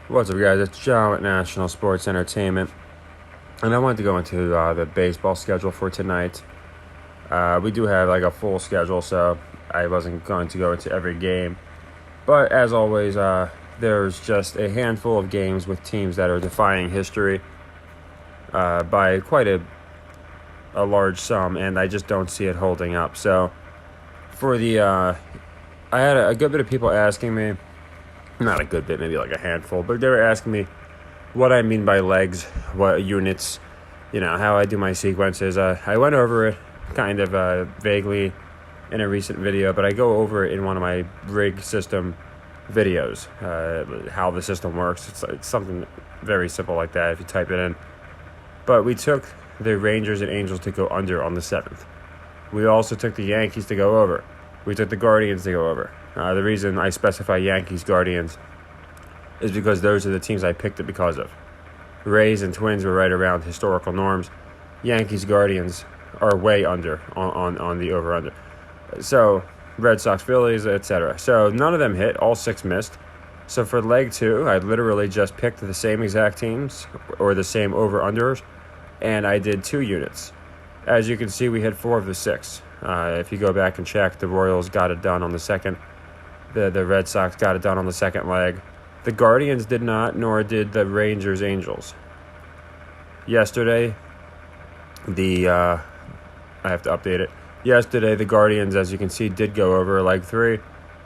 What's up, guys? It's John with National Sports Entertainment, and I wanted to go into the baseball schedule for tonight. We do have like a full schedule, so I wasn't going to go into every game. But as always, there's just a handful of games with teams that are defying history by quite a large sum, and I just don't see it holding up. So for I had a good bit of people asking me. Not a good bit, maybe like a handful, but they were asking me what I mean by legs, what units, how I do my sequences. I went over it kind of vaguely in a recent video, but I go over it in one of my rig system videos, how the system works. It's something very simple like that if you type it in. But we took the Rangers and Angels to go under on the 7th. We also took the Yankees to go over. We took the Guardians to go over. The reason I specify Yankees, Guardians is because those are the teams I picked it because of. Rays and Twins were right around historical norms. Yankees, Guardians are way under on the over-under. So, Red Sox, Phillies, etc. So, none of them hit. All 6 missed. So, for leg 2, I literally just picked the same exact teams or the same over-unders, and I did 2 units. As you can see, we hit 4 of the 6. If you go back and check, the Royals got it done on the second. The Red Sox got it done on the second leg. The Guardians did not, nor did the Rangers Angels. Yesterday, I have to update it. Yesterday, the Guardians, as you can see, did go over leg 3,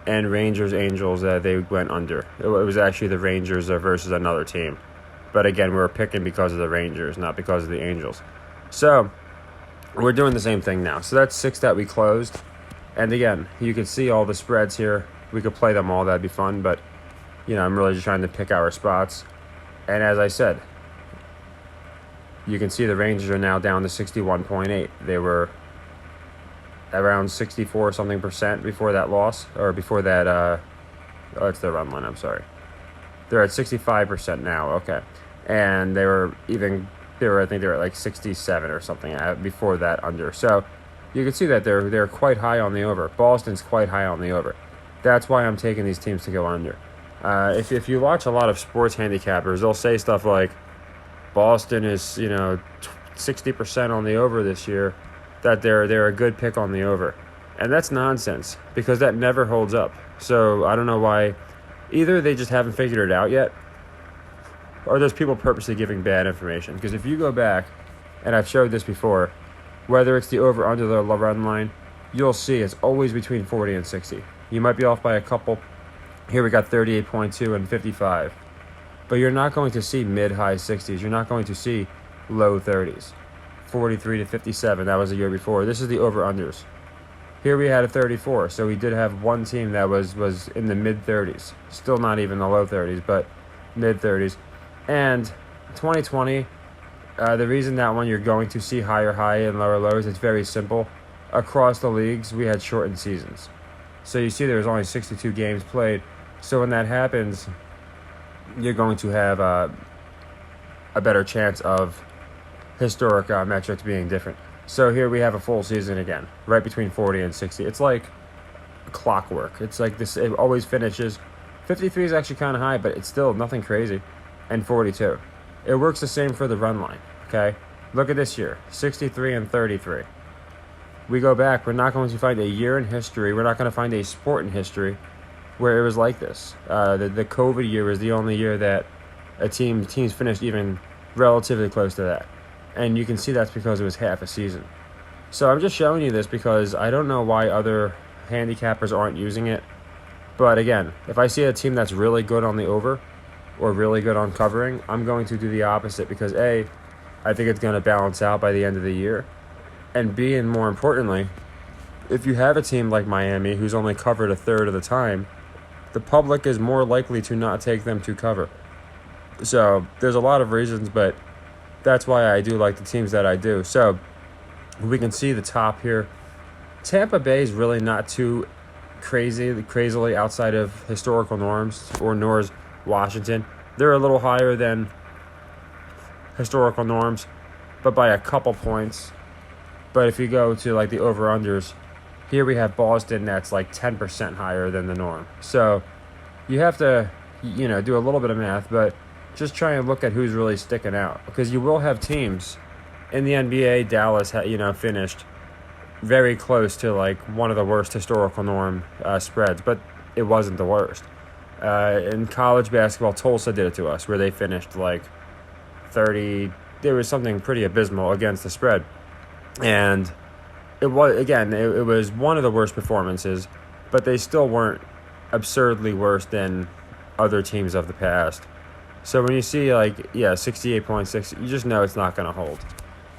and Rangers Angels, they went under. It was actually the Rangers versus another team. But again, we were picking because of the Rangers, not because of the Angels. So, we're doing the same thing now. So that's 6 that we closed. And again, you can see all the spreads here. We could play them all. That'd be fun. But, I'm really just trying to pick our spots. And as I said, you can see the Rangers are now down to 61.8. They were around 64-something% before that loss. Or before that, it's the run line, I'm sorry. They're at 65% now. Okay. And I think they were at like 67 or something before that under. So you can see that they're quite high on the over. Boston's quite high on the over. That's why I'm taking these teams to go under. If you watch a lot of sports handicappers, they'll say stuff like Boston is 60% on the over this year. That they're a good pick on the over, and that's nonsense because that never holds up. So I don't know why. Either they just haven't figured it out yet, or there's people purposely giving bad information. Because if you go back, and I've showed this before, whether it's the over under the run line, you'll see it's always between 40 and 60. You might be off by a couple. Here we got 38.2 and 55. But you're not going to see mid-high 60s. You're not going to see low 30s. 43 to 57, that was the year before. This is the over-unders. Here we had a 34, so we did have one team that was in the mid-30s. Still not even the low 30s, but mid-30s. And 2020, the reason that one you're going to see higher high and lower lows, it's very simple. Across the leagues, we had shortened seasons. So you see there was only 62 games played. So when that happens, you're going to have a better chance of historic metrics being different. So here we have a full season again, right between 40 and 60. It's like clockwork. It's like this, it always finishes. 53 is actually kind of high, but it's still nothing crazy. And 42. It works the same for the run line, okay? Look at this year, 63 and 33. We go back, we're not going to find a year in history, we're not going to find a sport in history where it was like this. The COVID year was the only year that teams finished even relatively close to that. And you can see that's because it was half a season. So I'm just showing you this because I don't know why other handicappers aren't using it. But again, if I see a team that's really good on the over or really good on covering, I'm going to do the opposite because A, I think it's going to balance out by the end of the year. And B, and more importantly, if you have a team like Miami who's only covered a third of the time, the public is more likely to not take them to cover. So there's a lot of reasons, but that's why I do like the teams that I do. So we can see the top here. Tampa Bay is really not too crazily outside of historical norms, or nor is Washington. They're a little higher than historical norms, but by a couple points. But if you go to like the over-unders, here we have Boston that's like 10% higher than the norm. So you have to do a little bit of math, but just try and look at who's really sticking out, because you will have teams in the NBA. Dallas, finished very close to like one of the worst historical norm spreads, but it wasn't the worst. In college basketball, Tulsa did it to us, where they finished like 30. There was something pretty abysmal against the spread, and it was one of the worst performances, but they still weren't absurdly worse than other teams of the past. So when you see 68.6, you just know it's not going to hold.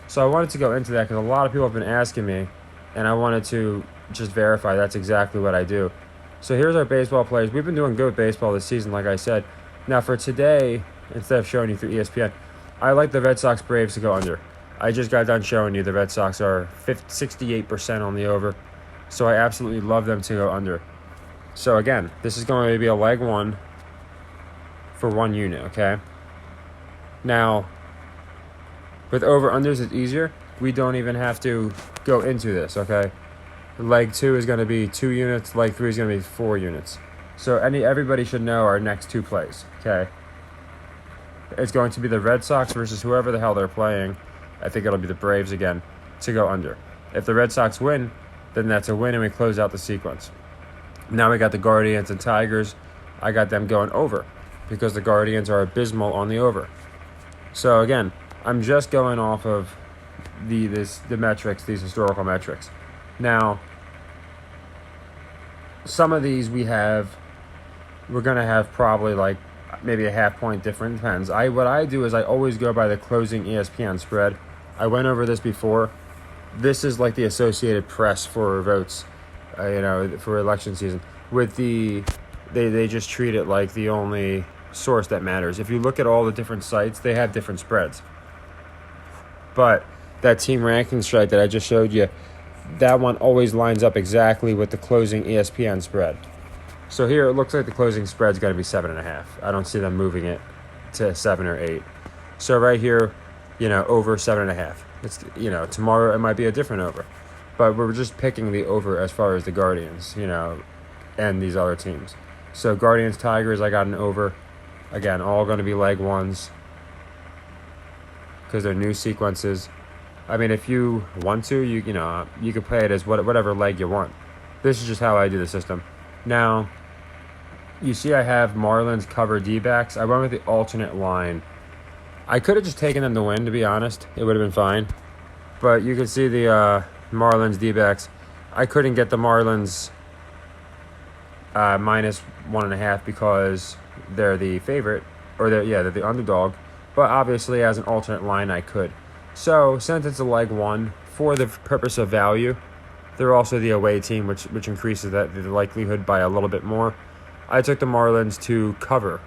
So I wanted to go into that because a lot of people have been asking me, and I wanted to just verify that's exactly what I do. So here's our baseball players. We've been doing good with baseball this season, like I said. Now for today, instead of showing you through ESPN, I like the Red Sox Braves to go under. I just got done showing you the Red Sox are 68% on the over. So I absolutely love them to go under. So again, this is going to be a leg one for 1 unit, okay? Now, with over-unders, it's easier. We don't even have to go into this, okay? Leg 2 is going to be 2 units. Leg 3 is going to be 4 units. So everybody should know our next 2 plays, okay? It's going to be the Red Sox versus whoever the hell they're playing. I think it'll be the Braves again to go under. If the Red Sox win, then that's a win and we close out the sequence. Now we got the Guardians and Tigers. I got them going over because the Guardians are abysmal on the over. So again, I'm just going off of the metrics, these historical metrics. Now, some of these we're going to have probably like maybe a half point difference. Depends. What I do is I always go by the closing ESPN spread. I went over this before. This is like the Associated Press for votes, for election season. They just treat it like the only source that matters. If you look at all the different sites, they have different spreads. But that team ranking site that I just showed you, that one always lines up exactly with the closing ESPN spread. So here it looks like the closing spread's going to be 7.5. I don't see them moving it to 7 or 8. So right here, over 7.5. It's tomorrow it might be a different over, but we're just picking the over as far as the Guardians, and these other teams. So Guardians, Tigers, I got an over. Again, all going to be leg ones because they're new sequences. I mean, if you want to, you could play it as whatever leg you want. This is just how I do the system. Now, you see I have Marlins cover D-backs. I went with the alternate line. I could have just taken them to win, to be honest. It would have been fine. But you can see the Marlins D-backs. I couldn't get the Marlins minus 1.5 because they're the favorite, or they're the underdog. But obviously, as an alternate line, I could. So, since it's a leg one, for the purpose of value, they're also the away team, which increases the likelihood by a little bit more. I took the Marlins to cover,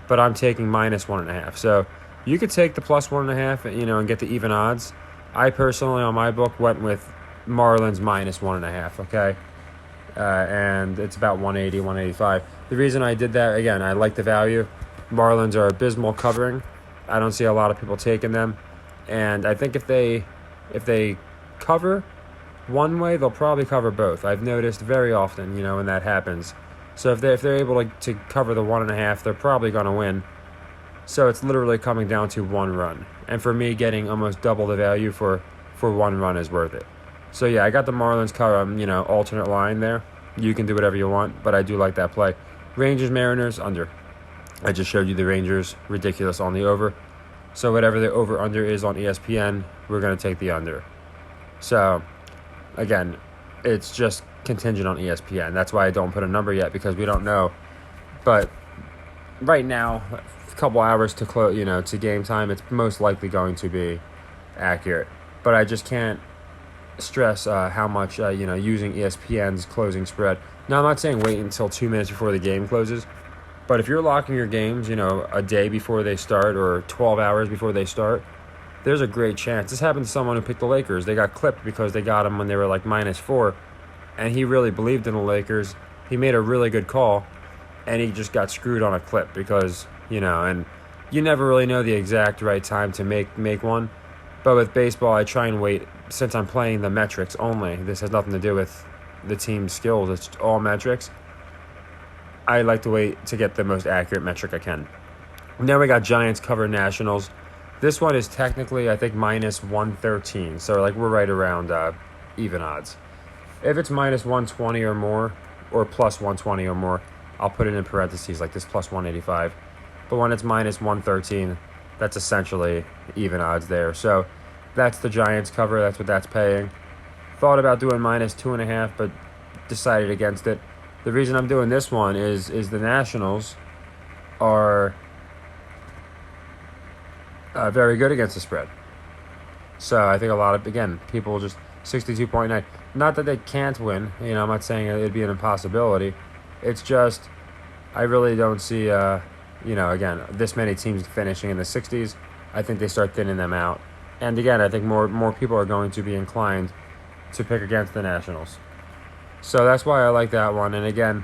but I'm taking minus 1.5. So, you could take the plus 1.5, and get the even odds. I personally, on my book, went with Marlins minus 1.5, okay? And it's about 180, 185. The reason I did that, again, I like the value. Marlins are abysmal covering. I don't see a lot of people taking them. And I think if they cover one way, they'll probably cover both. I've noticed very often, when that happens. So if they're able to cover the 1.5, they're probably going to win. So it's literally coming down to 1 run. And for me, getting almost double the value for 1 run is worth it. So yeah, I got the Marlins cover, alternate line there. You can do whatever you want, but I do like that play. Rangers, Mariners, under. I just showed you the Rangers, ridiculous on the over. So whatever the over-under is on ESPN, we're going to take the under. So, again, it's just contingent on ESPN. That's why I don't put a number yet, because we don't know. But right now, a couple hours to to game time, it's most likely going to be accurate. But I just can't stress how much, using ESPN's closing spread. Now, I'm not saying wait until 2 minutes before the game closes. But if you're locking your games, a day before they start or 12 hours before they start, there's a great chance. This happened to someone who picked the Lakers. They got clipped because they got them when they were like -4, and he really believed in the Lakers. He made a really good call, and he just got screwed on a clip because, and you never really know the exact right time to make one. But with baseball, I try and wait, since I'm playing the metrics only. This has nothing to do with the team's skills. It's all metrics. I like to wait to get the most accurate metric I can. Then we got Giants cover Nationals. This one is technically, I think, minus 113. So, like, we're right around even odds. If it's minus 120 or more, or plus 120 or more, I'll put it in parentheses, like this plus 185. But when it's minus 113, that's essentially even odds there. So, that's the Giants cover. That's what that's paying. Thought about doing minus 2.5, but decided against it. The reason I'm doing this one is the Nationals are very good against the spread. So I think a lot of, again, people just 62.9. Not that they can't win. You know, I'm not saying it'd be an impossibility. It's just I really don't see, you know, again, this many teams finishing in the 60s. I think they start thinning them out. And again, I think more people are going to be inclined to pick against the Nationals. So that's why I like that one. And again,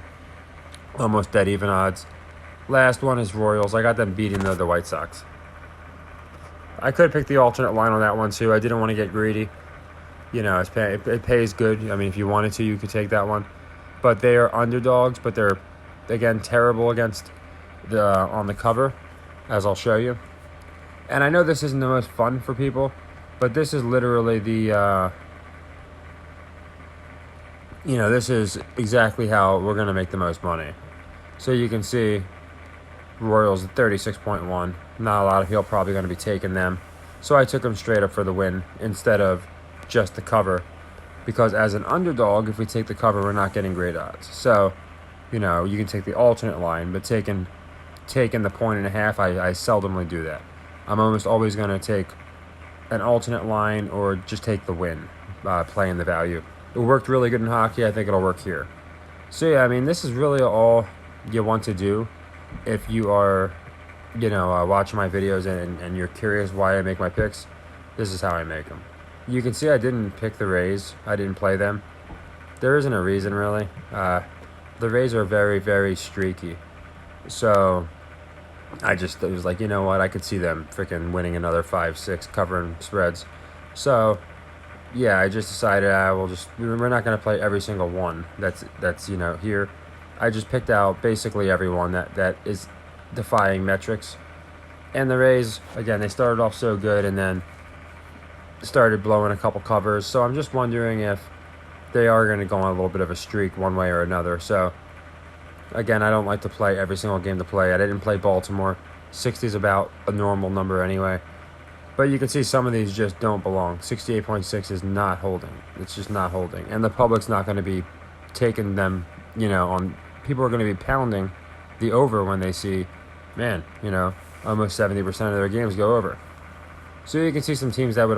almost dead even odds. Last one is Royals. I got them beating the White Sox. I could pick the alternate line on that one too. I didn't want to get greedy. You know, it pays good. I mean, if you wanted to, you could take that one. But they are underdogs, but they're, again, terrible against on the cover, as I'll show you. And I know this isn't the most fun for people, but this is literally the, you know, this is exactly how we're going to make the most money. So you can see Royals at 36.1. Not a lot of people probably going to be taking them. So I took them straight up for the win instead of just the cover. Because as an underdog, if we take the cover, we're not getting great odds. So, you know, you can take the alternate line, but taking the 1.5, I seldomly do that. I'm almost always going to take an alternate line or just take the win, playing the value. It worked really good in hockey. I think it'll work here. So, yeah, I mean, this is really all you want to do if you are, you know, watching my videos and you're curious why I make my picks. This is how I make them. You can see I didn't pick the Rays. I didn't play them. There isn't a reason, really. The Rays are very, very streaky. So it was like, you know what? I could see them freaking winning another 5-6 covering spreads. So, yeah, I just decided we're not going to play every single one that's you know, here. I just picked out basically everyone that is defying metrics. And the Rays, again, they started off so good and then started blowing a couple covers. So I'm just wondering if they are going to go on a little bit of a streak one way or another. So, again, I don't like to play every single game to play. I didn't play Baltimore. 60 is about a normal number anyway. But you can see some of these just don't belong. 68.6 is not holding. It's just not holding. And the public's not going to be taking them, you know, people are going to be pounding the over when they see, man, you know, almost 70% of their games go over. So you can see some teams that would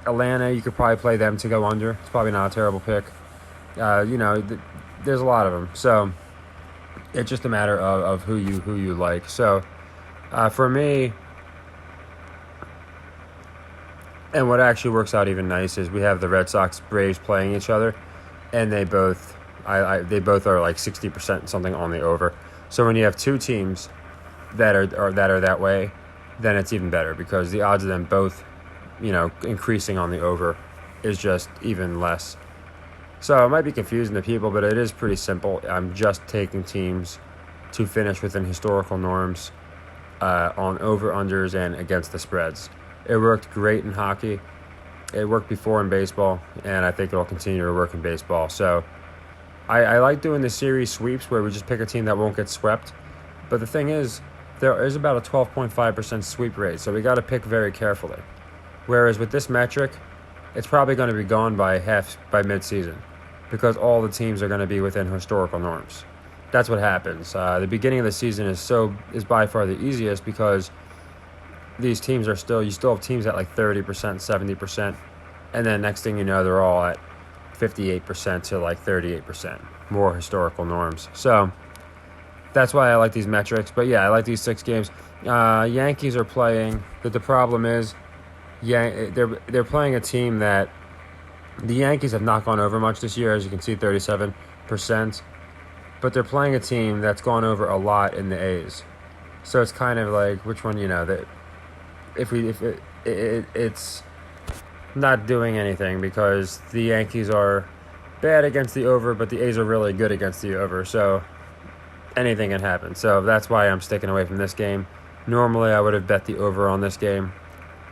Atlanta, you could probably play them to go under. It's probably not a terrible pick. You know, there's a lot of them. So it's just a matter of who you like. So for me, and what actually works out even nice is we have the Red Sox Braves playing each other, and they both are like 60% something on the over. So when you have two teams that are that way, then it's even better because the odds of them both, you know, increasing on the over is just even less. So it might be confusing to people, but it is pretty simple. I'm just taking teams to finish within historical norms on over-unders and against the spreads. It worked great in hockey. It worked before in baseball, and I think it'll continue to work in baseball. So I like doing the series sweeps where we just pick a team that won't get swept. But the thing is, there is about a 12.5% sweep rate, so we got to pick very carefully. Whereas with this metric, it's probably going to be gone by mid-season because all the teams are going to be within historical norms. That's what happens. The beginning of the season is by far the easiest because these teams you still have teams at like 30%, 70%, and then next thing you know, they're all at 58% to like 38%, more historical norms. So that's why I like these metrics. But yeah, I like these 6 games. Yankees are playing. The problem is, they're playing a team that the Yankees have not gone over much this year, as you can see, 37%. But they're playing a team that's gone over a lot in the A's. So it's kind of like which one, you know, that it's not doing anything because the Yankees are bad against the over, but the A's are really good against the over. So anything can happen. So that's why I'm sticking away from this game. Normally, I would have bet the over on this game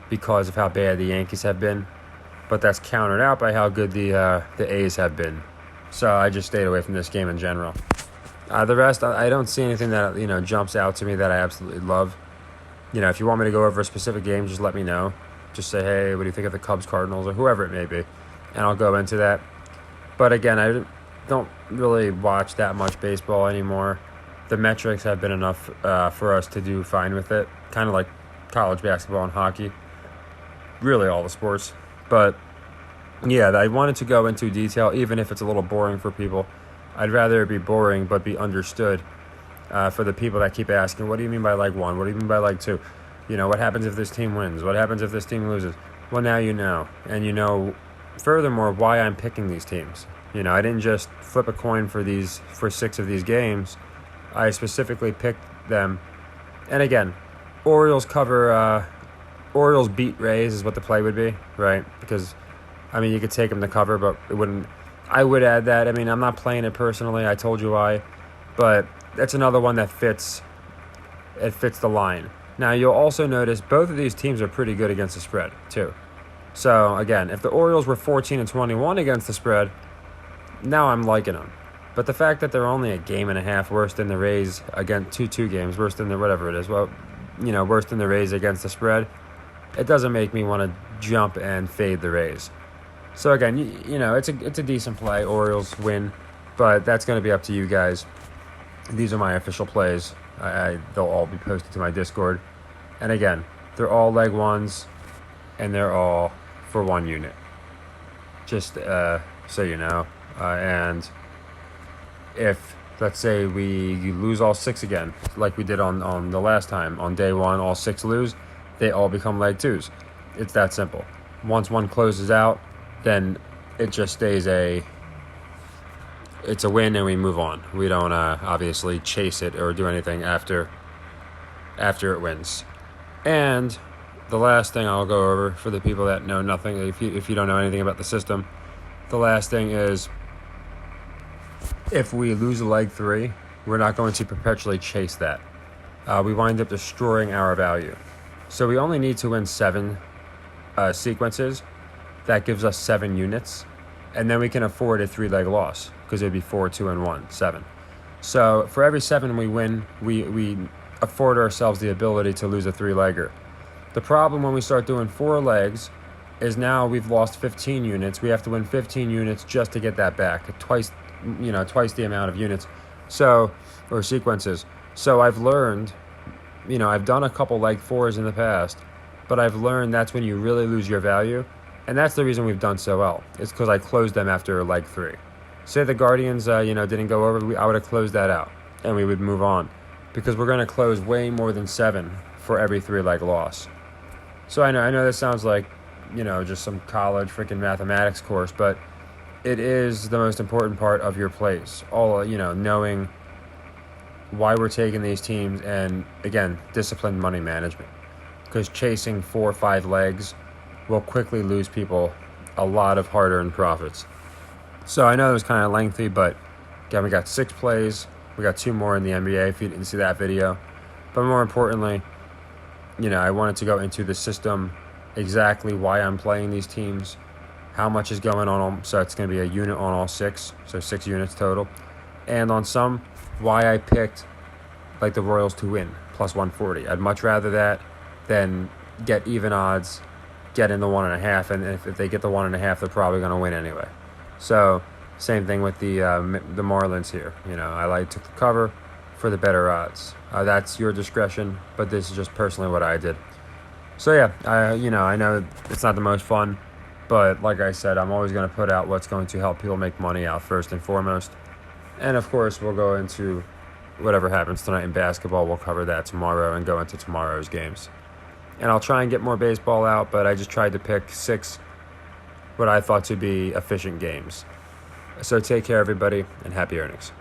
because of how bad the Yankees have been, but that's countered out by how good the A's have been. So I just stayed away from this game in general. The rest, I don't see anything that jumps out to me that I absolutely love. If you want me to go over a specific game, just let me know. Just say, hey, what do you think of the Cubs, Cardinals, or whoever it may be, and I'll go into that. But again, I don't really watch that much baseball anymore. The metrics have been enough for us to do fine with it, kind of like college basketball and hockey, really all the sports. But yeah, I wanted to go into detail, even if it's a little boring for people. I'd rather it be boring but be understood for the people that keep asking, what do you mean by leg 1? What do you mean by leg 2? What happens if this team wins? What happens if this team loses? Well, now you know. And you know, furthermore, why I'm picking these teams. I didn't just flip a coin for 6 of these games. I specifically picked them. And again, Orioles beat Rays is what the play would be, right? Because, you could take them to cover, but it wouldn't. I would add that. I'm not playing it personally. I told you why. But that's another one that fits. It fits the line. Now, you'll also notice both of these teams are pretty good against the spread, too. So, again, if the Orioles were 14-21 against the spread, now I'm liking them. But the fact that they're only a game and a half worse than the Rays, again, 2 games, worse than whatever it is, worse than the Rays against the spread, it doesn't make me want to jump and fade the Rays. So, again, it's a decent play. Orioles win, but that's going to be up to you guys. These are my official plays. They'll all be posted to my Discord. And again, they're all leg 1s, and they're all for 1 unit. Just so you know. And if, let's say, you lose all 6 again, like we did on the last time, on day 1, all 6 lose, they all become leg 2s. It's that simple. Once one closes out, then it just stays it's a win and we move on. We don't obviously chase it or do anything after it wins. And the last thing I'll go over for the people that know nothing, if you don't know anything about the system, the last thing is, if we lose a leg 3, we're not going to perpetually chase that. We wind up destroying our value. So we only need to win 7 sequences. That gives us 7 units. And then we can afford a 3-leg loss, because it would be 4, 2, and 1, 7. So for every 7 we win, we afford ourselves the ability to lose a 3-legger. The problem when we start doing 4 legs is now we've lost 15 units. We have to win 15 units just to get that back. Twice the amount of units, or sequences. So I've learned, I've done a couple leg 4s in the past, but I've learned that's when you really lose your value, and that's the reason we've done so well. It's because I closed them after leg 3. Say the Guardians, didn't go over, I would have closed that out, and we would move on, because we're going to close way more than 7 for every 3-leg loss. So I know this sounds like, just some college freaking mathematics course, but it is the most important part of your plays. All, knowing why we're taking these teams, and again, disciplined money management. Because chasing 4 or 5 legs will quickly lose people a lot of hard-earned profits. So I know it was kind of lengthy, but again, we got 6 plays. We got 2 more in the NBA if you didn't see that video. But more importantly, I wanted to go into the system, exactly why I'm playing these teams, how much is going on. So it's going to be a unit on all 6, so 6 units total. And on some, why I picked like the Royals to win, plus 140. I'd much rather that than get even odds, get in the 1.5, and if they get the 1.5, they're probably going to win anyway. So same thing with the Marlins here. I took the cover for the better odds. That's your discretion, but this is just personally what I did. So yeah, I know it's not the most fun, but like I said, I'm always going to put out what's going to help people make money out first and foremost. And of course, we'll go into whatever happens tonight in basketball. We'll cover that tomorrow and go into tomorrow's games. And I'll try and get more baseball out, but I just tried to pick 6 what I thought to be efficient games. So take care, everybody, and happy earnings.